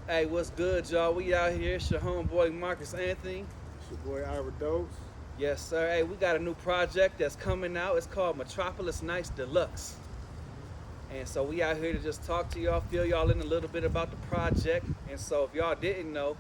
Hey, what's good, y'all? We out here. It's your homeboy Marqus Anthony. It's your boy Ira Dose. Yes, sir. Hey, we got a new project that's coming out. It's called Metropolis Nights Deluxe. And so we out here to just talk to y'all, fill y'all in a little bit about the project. And so if y'all didn't know,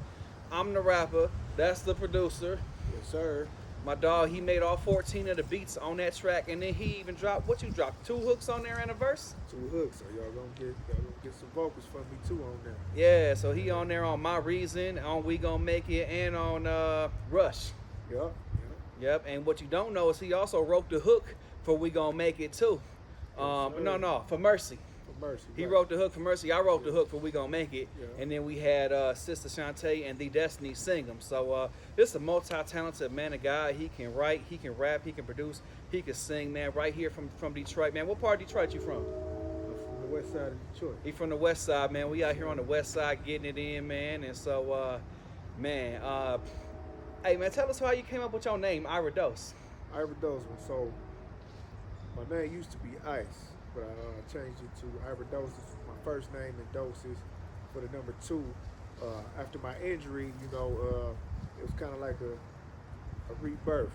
I'm the rapper. That's the producer. Yes, sir. My dog, he made all 14 of the beats on that track, and then he even dropped what you dropped 2 hooks on there in a verse. Two hooks. So y'all gonna get some vocals from me too on there. Yeah, so he on there on My Reason, on We Gon' Make It, and on Rush. Yup. Yep, and what you don't know is he also wrote the hook for We Gon' Make It too. No, for Mercy. For Mercy. He right. wrote the hook for Mercy. I wrote the hook for We Gon' Make It. Yeah. And then we had Sister Shantae and The Destiny sing them. So this is a multi-talented man of God. He can write, he can rap, he can produce, he can sing, man, right here from Detroit. Man, what part of Detroit you from? I'm from the west side of Detroit. He from the west side, man. We out here on the west side getting it in, man. And so, man, hey, man, tell us how you came up with your name, Ira Dose. Ira Dose. So my name used to be Ice, but I changed it to Ira Dose. It's my first name and Doses for the number two. After my injury, it was kind of like a rebirth.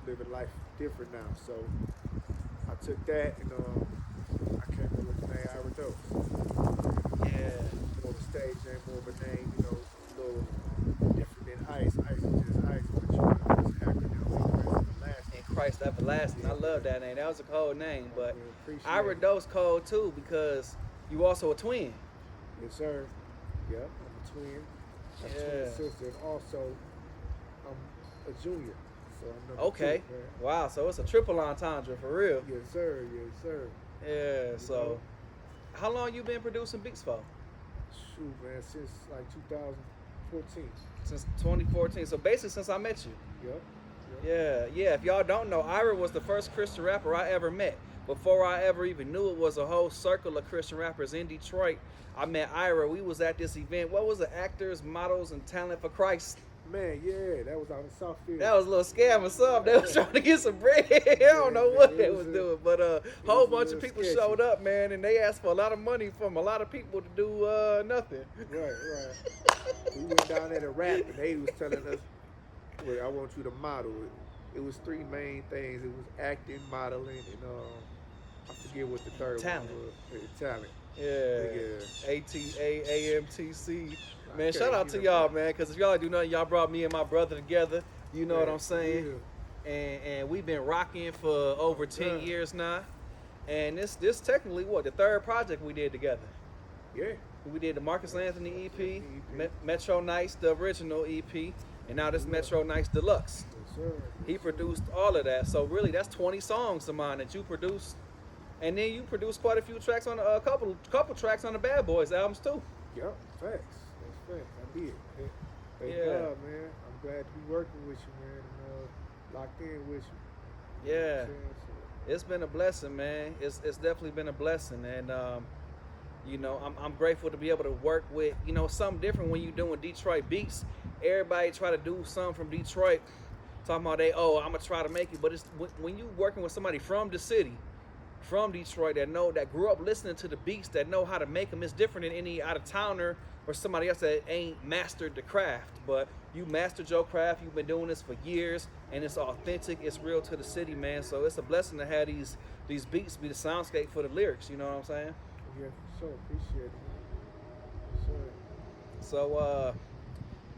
Living life different now. So I took that and I came up with the name Ira Dose. Yeah. More of a stage name, more of a name, a little different than Ice. Ice is just Ice, but it's acronym And Christ Everlasting. I love that name. That was a cold name, but appreciate Ira it. Dose cold too because you also a twin. Yes, sir. Yep, I'm a twin. I have a Yeah. twin sister, and also I'm a junior. So I'm number Okay. two, man. Wow. So it's a triple entendre for real. Yes, sir. Yes, sir. Yeah. So, how long you been producing beats for? Shoot, man, since like 2014. Since 2014. So basically since I met you. Yep. Yeah. If y'all don't know, Ira was the first Christian rapper I ever met. Before I ever even knew it was a whole circle of Christian rappers in Detroit, I met Ira. We was at this event. What was it? Actors, Models, and Talent for Christ. Man, yeah, that was out in Southfield. That was a little scam or something. They was trying to get some bread. I don't know what they was doing, but a whole bunch of people sketchy. showed up, man, and they asked for a lot of money from a lot of people to do nothing. Right. We went down there to rap, and they was telling us, "Well, I want you to model it." It was three main things. It was acting, modeling, and I forget what the third Talent. one was. Talent. Yeah. AMTC. Man, Okay, shout out to y'all, man, because if y'all do nothing, y'all brought me and my brother together. You know what I'm saying? And we've been rocking for over 10 years now. And this technically what the third project we did together. Yeah. We did the Marqus Anthony EP, EP. Metro Nights, the original EP, and now this Metro Nights Deluxe. Yes, sir. He produced all of that. So really, that's 20 songs of mine that you produced, and then you produced quite a few tracks on a couple tracks on the Bad Boys albums too. Yep. Facts. That's facts. I did. Thank Yeah. God, man. I'm glad to be working with you, man, and locked in with you. You know what Yeah. I'm saying? It's been a blessing, man. It's definitely been a blessing, and I'm grateful to be able to work with something different when you doing Detroit beats. Everybody try to do something from Detroit, talking about I'm gonna try to make it, but it's when you working with somebody from the city, from Detroit that grew up listening to the beats, that know how to make them. It's different than any out of towner or somebody else that ain't mastered the craft. But you mastered your craft. You've been doing this for years, and it's authentic. It's real to the city, man. So it's a blessing to have these beats be the soundscape for the lyrics. You know what I'm saying? Yeah, for sure. Appreciate it, man. For sure. So,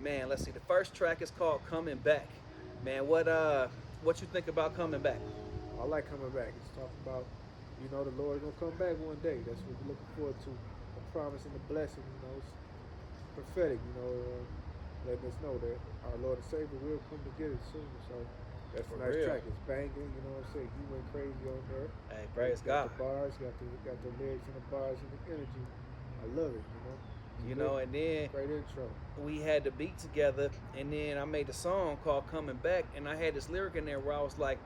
man, let's see. The first track is called "Coming Back." Man, what you think about coming back? I like coming back. It's talking about, the Lord gonna come back one day. That's what we're looking forward to. A promise and a blessing, it's prophetic, letting us know that our Lord and Savior will come to get us soon. So that's For a nice real. track. It's banging, you know what I'm saying? He went crazy on there. Hey, praise got God. the bars, got the lyrics and the bars and the energy. I love it, And then Great intro. we had the beat together, and then I made a song called "Coming Back," and I had this lyric in there where I was like,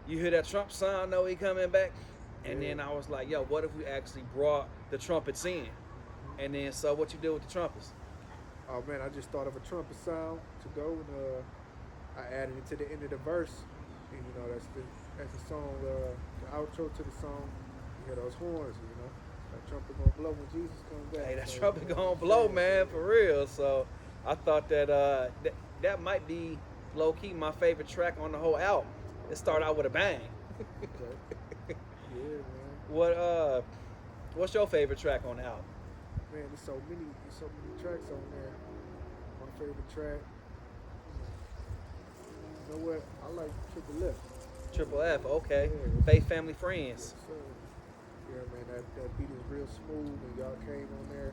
"You hear that Trump sound? Know he coming back?" And Yeah. then I was like, "Yo, what if we actually brought the trumpets in?" And then so what you do with the trumpets? Oh man, I just thought of a trumpet sound to go, and I added it to the end of the verse. And that's the song, the outro to the song. You hear those horns, That trumpet gonna blow when Jesus comes back. Hey, that So, trumpet you know gonna what I'm blow, saying? man, for real. So I thought that that might be low key my favorite track on the whole album. It started out with a bang. Okay. Yeah, man. What's your favorite track on the album? Man, there's so many tracks on there. My favorite track. You know what? I like Triple F. Triple F, okay. Yeah. Faith, Family, Yes, Friends. sir. Yeah, man, that beat is real smooth, and y'all came on there,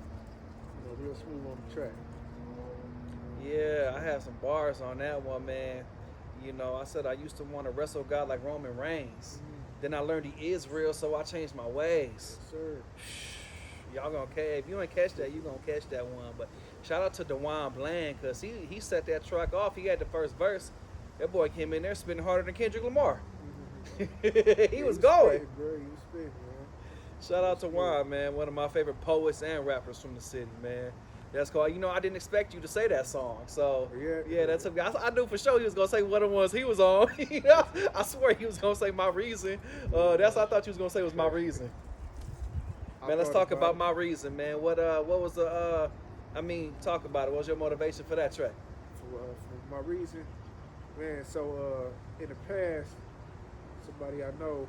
real smooth on the track. Yeah, I have some bars on that one, man. You know, I said I used to want to wrestle God like Roman Reigns. Then I learned he is real, so I changed my ways. Yes, sir. Y'all gonna catch, if you ain't catch that, you gonna catch that one. But shout out to Dewan Bland, cause he set that track off. He had the first verse. That boy came in there spitting harder than Kendrick Lamar. he was going. Spitting, bro. He was spitting, man. Shout out to Juan, man, one of my favorite poets and rappers from the city, man. That's called. You know, I didn't expect you to say that song, so yeah, that's. I knew for sure he was gonna say one of the ones he was on. You know, I swear he was gonna say My Reason. That's what I thought you was gonna say was My Reason. Man, let's talk about My Reason, man. What was the talk about it. What was your motivation for that track? For My Reason, man. So in the past, somebody I know,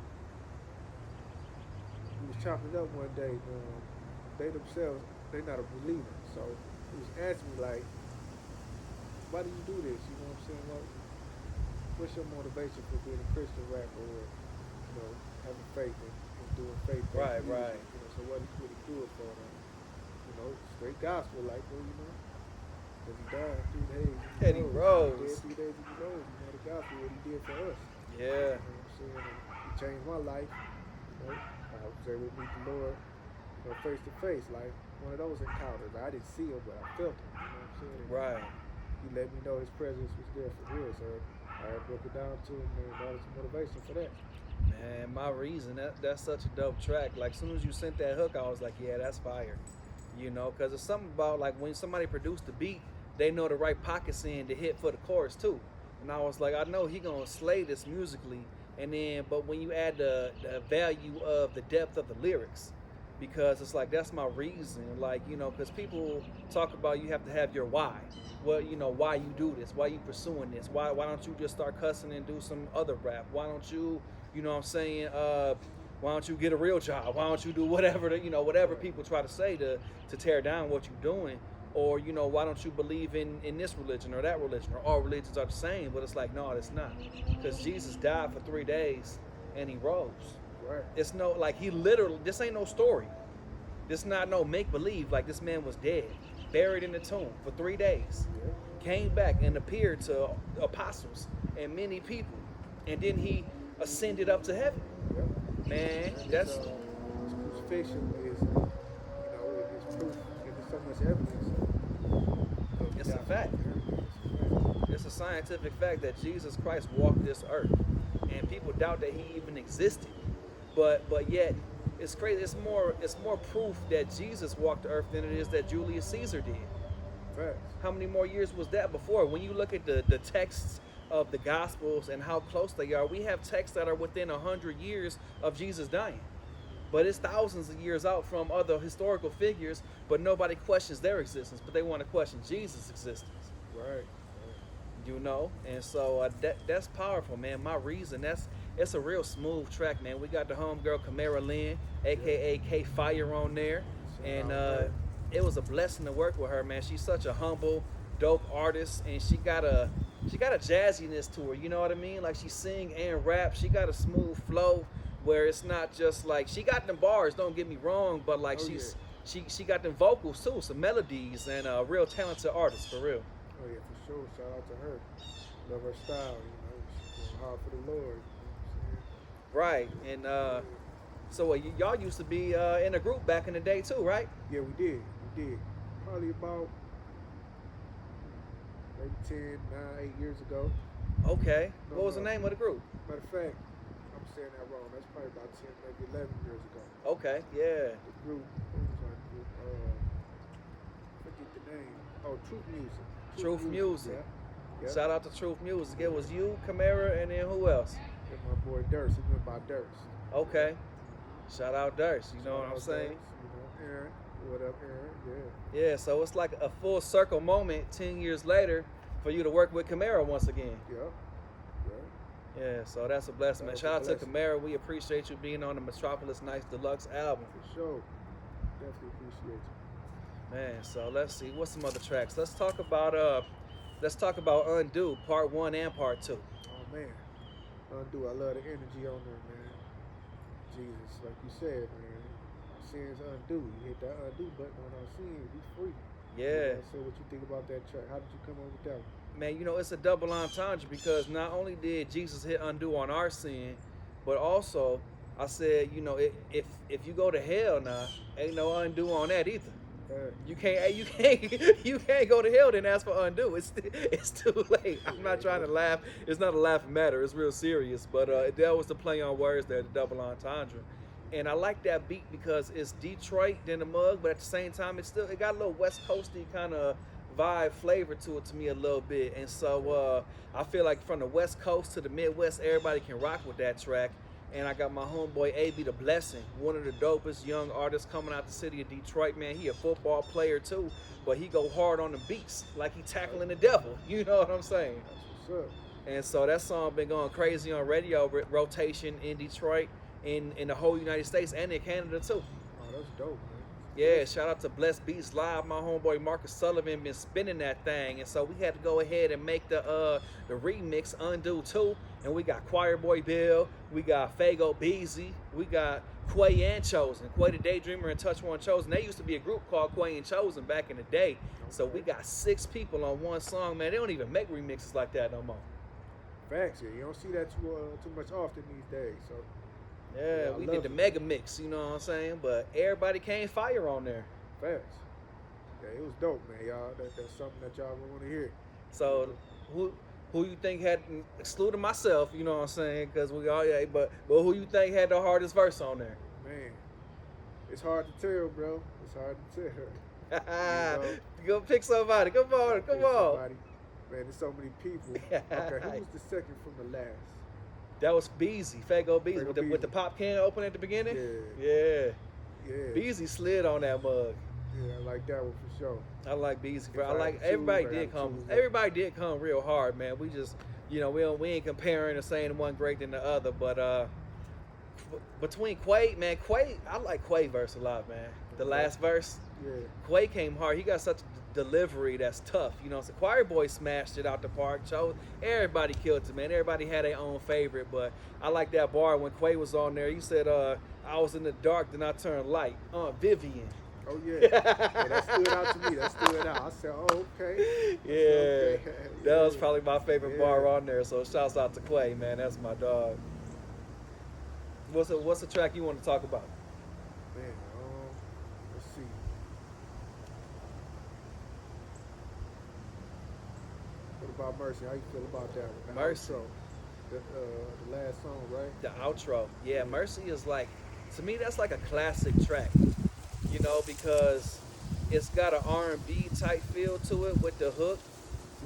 he was chopping it up one day. They themselves, they not a believer, so he was asking me like, why do you do this? You know what I'm saying? What's your motivation for being a Christian rapper, or having faith and doing faith? Right. So what would he do it for? Straight gospel, like, when he died 3 days. And he rose. Dead 3 days and he rose. The gospel, what he did for us. Yeah. You know what I'm saying? And he changed my life. I was able to meet the Lord, face to face, like one of those encounters. I didn't see him, but I felt him. You know what I'm saying? And Right. he let me know his presence was there for real. So I broke it down to him, and that was the motivation for that. Man, My Reason, that's such a dope track. Like, as soon as you sent that hook, I was like, yeah, that's fire. Because it's something about, like, when somebody produced the beat, they know the right pockets in to hit for the chorus, too. And I was like, I know he gonna slay this musically. And then, but when you add the value of the depth of the lyrics, because it's like, that's my reason. Like, because people talk about you have to have your why. Well, why you do this, why you pursuing this, why don't you just start cussing and do some other rap? Why don't you, what I'm saying, why don't you get a real job? Why don't you do whatever, whatever people try to say to tear down what you're doing? Or, why don't you believe in this religion or that religion? Or all religions are the same, but it's like, no, it's not. Because Jesus died for 3 days and he rose. Right. It's no, like, he literally, this ain't no story. This not no make-believe. Like, this man was dead, buried in the tomb for 3 days, came back and appeared to apostles and many people, and then he ascended up to heaven. Yep. Man, that's... His crucifixion is, it's proof, and there's so much evidence. It's a fact. It's a scientific fact that Jesus Christ walked this earth, and people doubt that he even existed. But yet, it's crazy. It's more proof that Jesus walked the earth than it is that Julius Caesar did. Facts. How many more years was that before? When you look at the texts of the Gospels and how close they are, we have texts that are within 100 years of Jesus dying. But it's thousands of years out from other historical figures, but nobody questions their existence, but they want to question Jesus' existence. Right. And so that's powerful, man. My Reason, it's a real smooth track, man. We got the homegirl Kamara Lynn, aka K Fire, on there, and it was a blessing to work with her, man. She's such a humble, dope artist, and she got a jazziness to her. You know what I mean? Like, she sing and rap. She got a smooth flow where it's not just like, she got them bars. Don't get me wrong, but like she got them vocals too, some melodies, and a real talented artist for real. Oh yeah, for sure. Shout out to her. Love her style. She's going hard for the Lord. Right, and so y'all used to be in a group back in the day too, right? Yeah, we did. Probably about maybe 10, 9, 8 years ago. Okay. What was the name of the group? Matter of fact, I'm saying that wrong. That's probably about 10, maybe 11 years ago. Okay, yeah. The group, what was our group? Forget the name. Oh, Truth Music. Truth Music. Yeah. Shout out to Truth Music. It was you, Kamara, and then who else? And my boy Durst. He went by Durst. Okay. Shout out Durst, you know Shout what I'm out saying? Durst, you know, Aaron. What up, Aaron? Yeah. Yeah, so it's like a full circle moment 10 years later for you to work with Camaro once again. Yep. Yep. Yeah, so that's a blessing, man. That was Shout a out to blessing. Camaro. We appreciate you being on the Metropolis Nights Deluxe album. For sure. Definitely appreciate you. Man, so let's see. What's some other tracks? Let's talk about Undo, part 1 and part 2. Oh man. Undo. I love the energy on there, man. Jesus, like you said, man. Sins undo. You hit that undo button on our sins, be free. Yeah. So what you think about that track? How did you come up with that one? Man, you know, it's a double entendre because not only did Jesus hit undo on our sin, but also I said, you know, if you go to hell now, ain't no undo on that either. You can't go to hell then ask for undo. It's too late. I'm not trying to laugh. It's not a laughing matter. It's real serious. But that was the play on words there, the double entendre. And I like that beat because it's Detroit then the mug, but at the same time it got a little West Coasty kind of vibe flavor to it to me a little bit. And so I feel like from the West Coast to the Midwest, everybody can rock with that track. And I got my homeboy A.B. The Blessing, one of the dopest young artists coming out the city of Detroit, man. He a football player too, but he go hard on the beats, like he tackling the devil. You know what I'm saying? That's what's up. And so that song been going crazy on radio rotation in Detroit, in the whole United States and in Canada too. Oh, that's dope, man. Yeah, shout out to Blessed Beats Live. My homeboy Marcus Sullivan been spinning that thing, and so we had to go ahead and make the remix Undo too. And we got Choir Boy Bill, we got Fago Beezy, we got Quay and Chosen, Quay the Daydreamer and Touch One Chosen. They used to be a group called Quay and Chosen back in the day. So we got 6 people on one song, man. They don't even make remixes like that no more. Facts, yeah. You don't see that too much often these days. So Yeah, we did the mega mix, you know what I'm saying? But everybody came fire on there. facts. Yeah, it was dope, man, y'all. That's something that y'all want to hear. So who you think had, excluding myself, you know what I'm saying? Because we all, yeah, but who you think had the hardest verse on there? Man, it's hard to tell, bro. It's hard to tell. Go pick somebody. Come on. Pick somebody. Man, there's so many people. Okay, who was the second from the last? That was Beezy, Fago Beezy, Fago with the Beezy. pop can open at the beginning. Yeah. Beezy slid on that mug. Yeah, I like that one for sure. I like Beezy, bro. If I I like had to choose, everybody I did gotta come. choose that. Everybody did come real hard, man. We just, you know, we ain't comparing or saying one great than the other, but between Quay, man, I like Quay verse a lot, man. The last verse, Yeah. Quay came hard. He got such a delivery that's tough, you know. So Choir Boy smashed it out the park. Everybody killed it, man. Everybody had their own favorite, but I like that bar when Quay was on there. He said, "I was in the dark, then I turned light." Vivian. Oh yeah. Yeah, that stood out to me. That stood out. I said, oh okay. Yeah, Okay. that was probably my favorite Yeah. bar on there. So shouts out to Quay, man. That's my dog. What's the track you want to talk about? Man, let's see. What about Mercy? How you feel about that one? The Mercy. outro. The last song, right? The outro. Yeah, Mercy is like, to me, that's like a classic track. You know, because it's got an R&B type feel to it with the hook,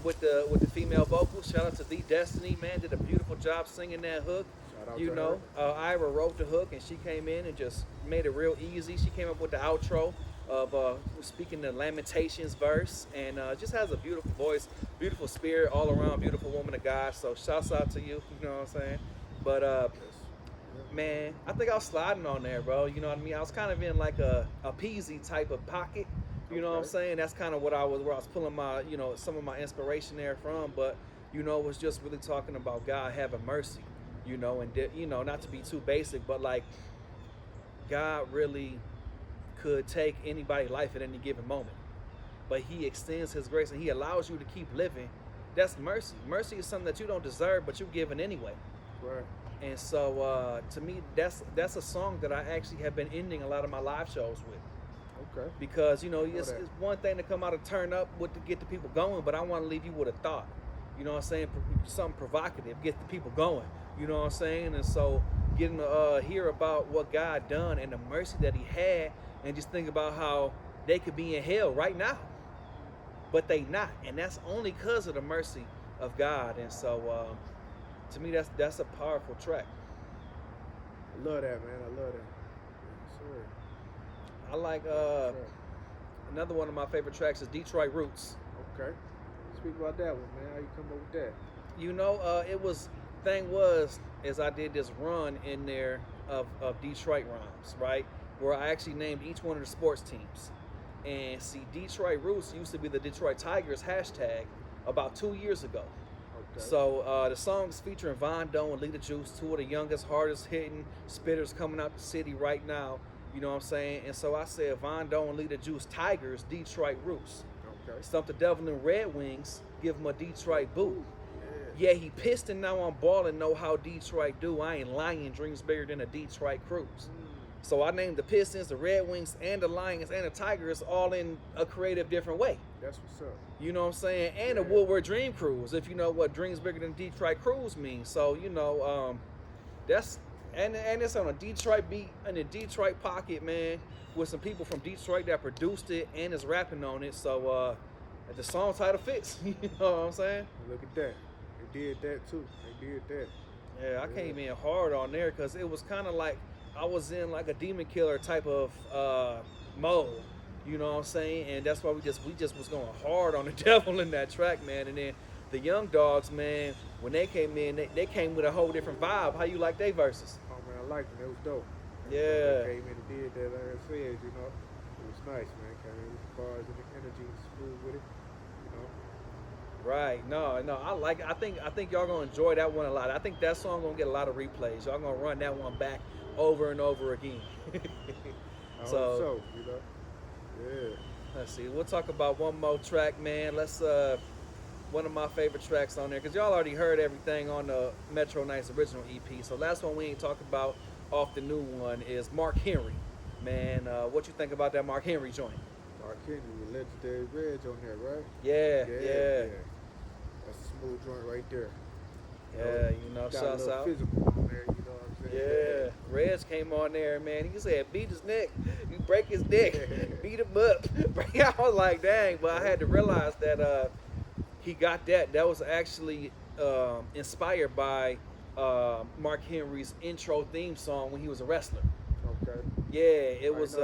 with the female vocals. Shout out to The Destiny, man, did a beautiful job singing that hook. Shout out You to know, Ira wrote the hook and she came in and just made it real easy. She came up with the outro of speaking the Lamentations verse, and just has a beautiful voice, beautiful spirit all around, beautiful woman of God. So shouts out to you, you know what I'm saying? But man, I think I was sliding on there, bro. You know what I mean? I was kind of in like a peasy type of pocket. You know what I'm Okay. saying? That's kind of where I was pulling my, you know, some of my inspiration there from. But, you know, it was just really talking about God having mercy, you know, and, you know, not to be too basic, but like God really could take anybody's life at any given moment. But he extends his grace and he allows you to keep living. That's mercy. Mercy is something that you don't deserve, but you're given anyway. Right. And so to me, that's a song that I actually have been ending a lot of my live shows with. Okay. Because, you know, it's that. one thing to come out and turn up with to get the people going, but I want to leave you with a thought. You know what I'm saying? Something provocative, get the people going. You know what I'm saying? And so getting to hear about what God done and the mercy that he had, and just think about how they could be in hell right now, but they not. And that's only because of the mercy of God. And so to me, that's a powerful track. I love that, man. I love that. I like another one of my favorite tracks is Detroit Roots. Okay. Speak about that one, man. How you come up with that? You know, it was thing was as I did this run in there of Detroit rhymes, right? Where I actually named each one of the sports teams. And see, Detroit Roots used to be the Detroit Tigers hashtag about 2 years ago. Okay. So the songs featuring Von Doe and Lita Juice, two of the youngest, hardest hitting spitters coming out the city right now. You know what I'm saying? And so I said Von Doe and Lita Juice, Tigers, Detroit Roots. Okay. Stump the Devil and Red Wings, give him a Detroit boot. Yeah. Yeah, he pissed and now I'm balling, know how Detroit do. I ain't lying, dreams bigger than a Detroit Cruise. So I named the Pistons, the Red Wings, and the Lions, and the Tigers all in a creative different way. That's what's up. You know what I'm saying? And the Woodward Dream Cruise, if you know what dreams bigger than Detroit Cruise means. So, you know, that's, and it's on a Detroit beat in a Detroit pocket, man, with some people from Detroit that produced it and is rapping on it. So the song title fits. You know what I'm saying? Look at that. They did that too. They did that. Yeah, I came in hard on there because it was kind of like I was in like a demon killer type of mode. You know what I'm saying? And that's why we just was going hard on the devil in that track, man. And then the Young Dogs, man, when they came in, they came with a whole different vibe. How you like their verses? Oh man, I liked it. It was dope. Yeah. They came in and did that, like I said, you know. It was nice, man. Came in with the bars and the energy and smooth with it. You know. Right. No, I like it. I think y'all gonna enjoy that one a lot. I think that song gonna get a lot of replays. Y'all gonna run that one back over and over again. I hope so, you know. Yeah. Let's see. We'll talk about one more track, man. Let's one of my favorite tracks on there, because y'all already heard everything on the Metro Nights original EP. So last one we ain't talking about off the new one is Mark Henry. Man, what you think about that Mark Henry joint? Mark Henry with Legendary Reg on there, right? Yeah. That's a smooth joint right there. Yeah, you know, got a shouts little out. physical on there, you know what I'm saying? Yeah, Reg came on there, man. He said, beat his neck, you break his neck, beat him up. I was like, dang, but I had to realize that he got that. That was actually inspired by Mark Henry's intro theme song when he was a wrestler. Okay. Yeah, it was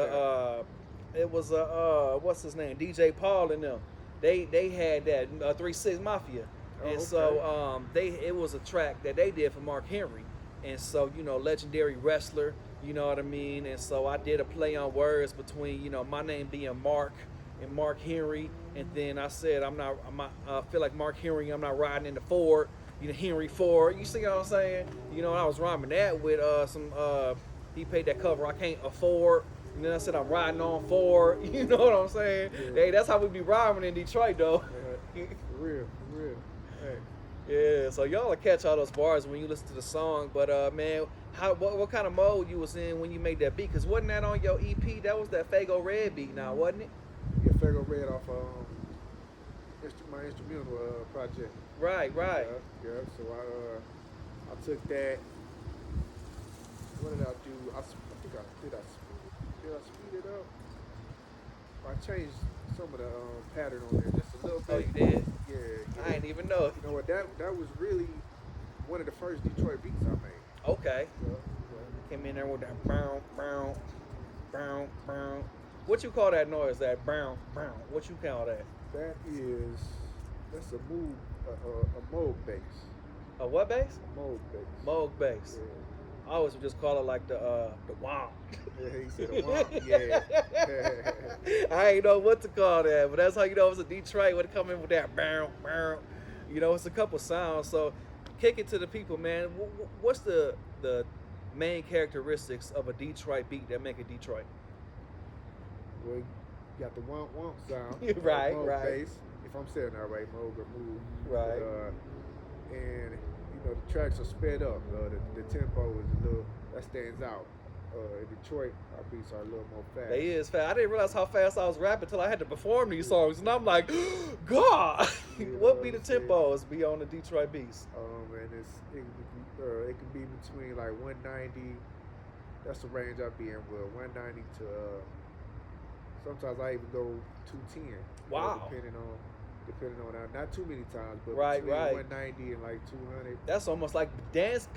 what's his name, DJ Paul and them. They had that 3-6 Mafia. And so it was a track that they did for Mark Henry. And so, you know, legendary wrestler, you know what I mean? And so I did a play on words between, you know, my name being Mark and Mark Henry. And then I said, I feel like Mark Henry, I'm not riding in the Ford, you know, Henry Ford. You see what I'm saying? You know, I was rhyming that with he paid that cover I can't afford. And then I said, I'm riding on Ford. You know what I'm saying? Yeah. Hey, that's how we be rhyming in Detroit, though. For real. Hey. Yeah, so y'all will catch all those bars when you listen to the song. But man, what kind of mode you was in when you made that beat? Cause wasn't that on your EP? That was that Fago Red beat, now wasn't it? Yeah, Fago Red off my instrumental project. Right. Yeah. So I took that. What did I do? I think did I speed it up? I changed some of the pattern on there just a little bit. Oh, you did? Yeah. I didn't even know. You know what? That was really one of the first Detroit beats I made. Okay. Came in there with that bow. What you call that noise? That bow. What you call that? That's a Moog bass. A what bass? A Moog bass. Moog bass. Yeah. I always would just call it like the wow. Yeah, he said a wow. Yeah. I ain't know what to call that, but that's how you know it's a Detroit when it come in with that bow. You know, it's a couple sounds. So kick it to the people, man. What's the main characteristics of a Detroit beat that make it Detroit? Well, you got the womp sound. Right. Bass, if I'm saying that right, Moog or Moog. Right. And you know, the tracks are sped up. The tempo is a little, that stands out. In Detroit, our beats are a little more fast. They is fast. I didn't realize how fast I was rapping until I had to perform these songs, and I'm like, God, what be the tempos be on the Detroit beats? And it can be between like 190. That's the range I be in with 190 to sometimes I even go 210. Wow. Depending on depending on that. Not too many times, but Right, between right. 190 and like 200. That's almost like dance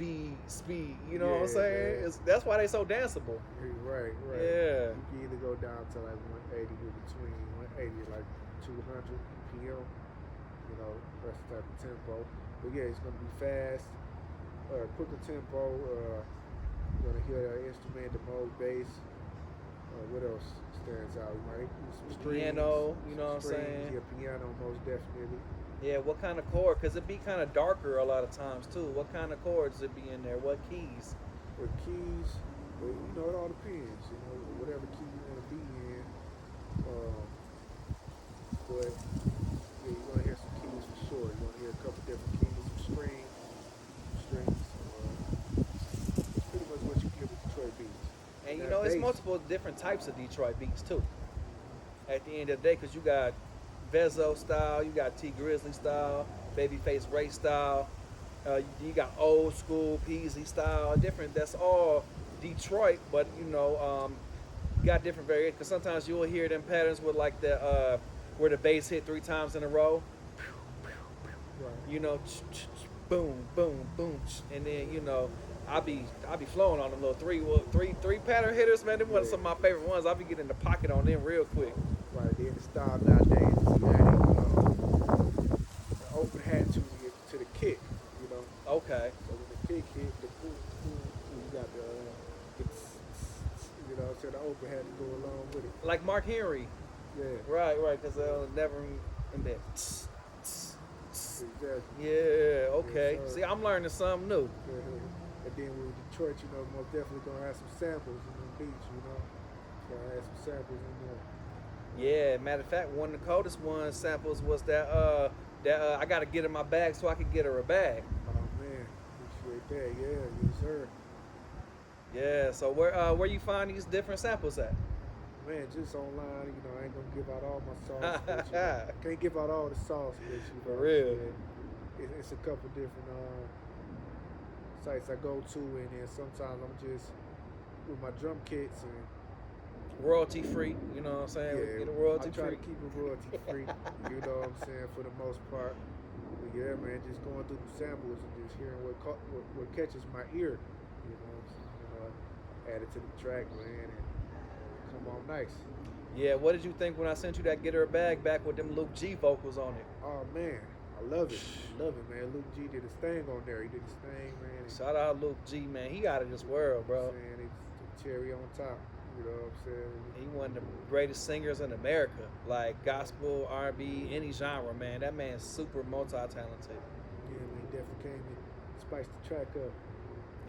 speed. You know what I'm Yeah, saying? man. That's why they so danceable. Right. Yeah. You can either go down to like 180 or between 180 and like 200 BPM. You know, that's the type of tempo. But yeah, it's gonna be fast, quicker tempo. You're gonna hear the instrument, the mode bass. What else stands out? Right? Some strings, Piano, you know what I'm strings, saying? Yeah, piano most definitely. Yeah, what kind of chord? Because it be kind of darker a lot of times too. What kind of chords it be in there? What keys? With keys, well, you know, it all depends. You know, whatever key you want to be in. But yeah, you're gonna hear some keys for sure. You're gonna hear a couple different keys, some strings. It's pretty much what you get with Detroit beats. And you That know, it's bass, multiple different types of Detroit beats too. At the end of the day, because you got Vezzo style, you got T Grizzly style, Babyface Ray style, you got old school Peasy style, different. That's all Detroit, but you know, got different variations. Because sometimes you'll hear them patterns with like the where the bass hit 3 times in a row. Right. You know, boom, boom, boom, and then you know, I be flowing on them little three pattern hitters, man. Them was some of my favorite ones. I be getting in the pocket on them real quick. Right, then the style nowadays is adding open hat to the kick, you know. Okay. So when the kick hit, the boom, boom, you got you know, so the open hat to go along with it. Like Mark Henry. Yeah. Right, because they'll never embed. Exactly. Yeah, okay. Yes, sir. See, I'm learning something new. And then with Detroit, you know, most definitely gonna have some samples in the beats, you know. Gonna have some samples in there. Yeah, matter of fact, one of the coldest one samples was that I gotta get in my bag so I can get her a bag. Oh man, appreciate that. Yeah, yes sir. Yeah, so where you find these different samples at? Man, just online, you know, I ain't gonna give out all my sauce. But, you know, I can't give out all the sauce, but you know, For real. it's a couple different sites I go to, and then sometimes I'm just with my drum kits and Royalty free, you know what I'm saying? yeah, Get it royalty I try free. to keep it royalty free. You know what I'm saying, for the most part. But yeah, man, just going through the samples and just hearing what catches my ear. You know, add it to the track, man, and come on nice. Yeah, what did you think when I sent you that Get Her a Bag back with them Luke G vocals on it? Oh man, I love it. Man. Luke G did his thing on there. He did his thing, man. And, Shout out Luke G, man. He out of this world, bro. saying it's the cherry on top. You know what I'm saying? He one of the greatest singers in America, like gospel, R&B, any genre, man. That man's super multi-talented. Yeah, man, he definitely came and spiced the track up.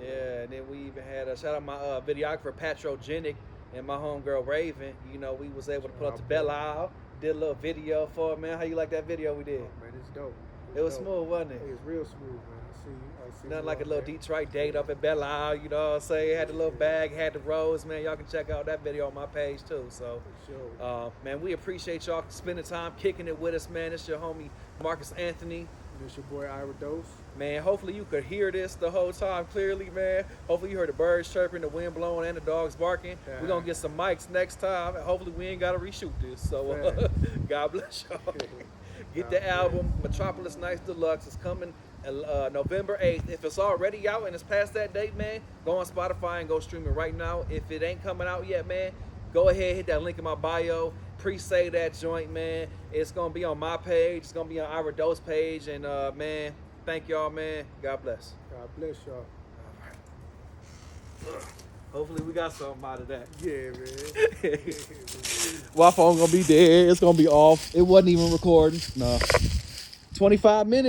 Yeah, and then we even had a shout out my videographer Patrogenic and my homegirl Raven. You know, we was able to pull up to Belle Isle, did a little video for it, man. How you like that video we did? Oh, man, it's dope. It was smooth, wasn't it? It was real smooth, man. I see Nothing you like a out little there. Detroit date up at Belle Isle, you know what I'm saying? Had the little bag, had the rose, man. Y'all can check out that video on my page too. So, For sure. man, we appreciate y'all spending time kicking it with us, man. It's your homie Marqus Anthony. And it's your boy Ira Dose. Man, hopefully you could hear this the whole time clearly, man. Hopefully you heard the birds chirping, the wind blowing, and the dogs barking. Yeah. We're going to get some mics next time, and hopefully we ain't got to reshoot this. So, Yeah. God bless y'all. Get God the bless. album, Metropolis Nights Deluxe. It's coming November 8th. If it's already out and it's past that date, man, go on Spotify and go stream it right now. If it ain't coming out yet, man, go ahead, hit that link in my bio. Pre-save that joint, man. It's going to be on my page. It's going to be on Ira Dose page. And, man, thank y'all, man. God bless. God bless y'all. Hopefully we got something out of that. Yeah, man. My phone gonna be dead. It's gonna be off. It wasn't even recording. No. 25 minutes.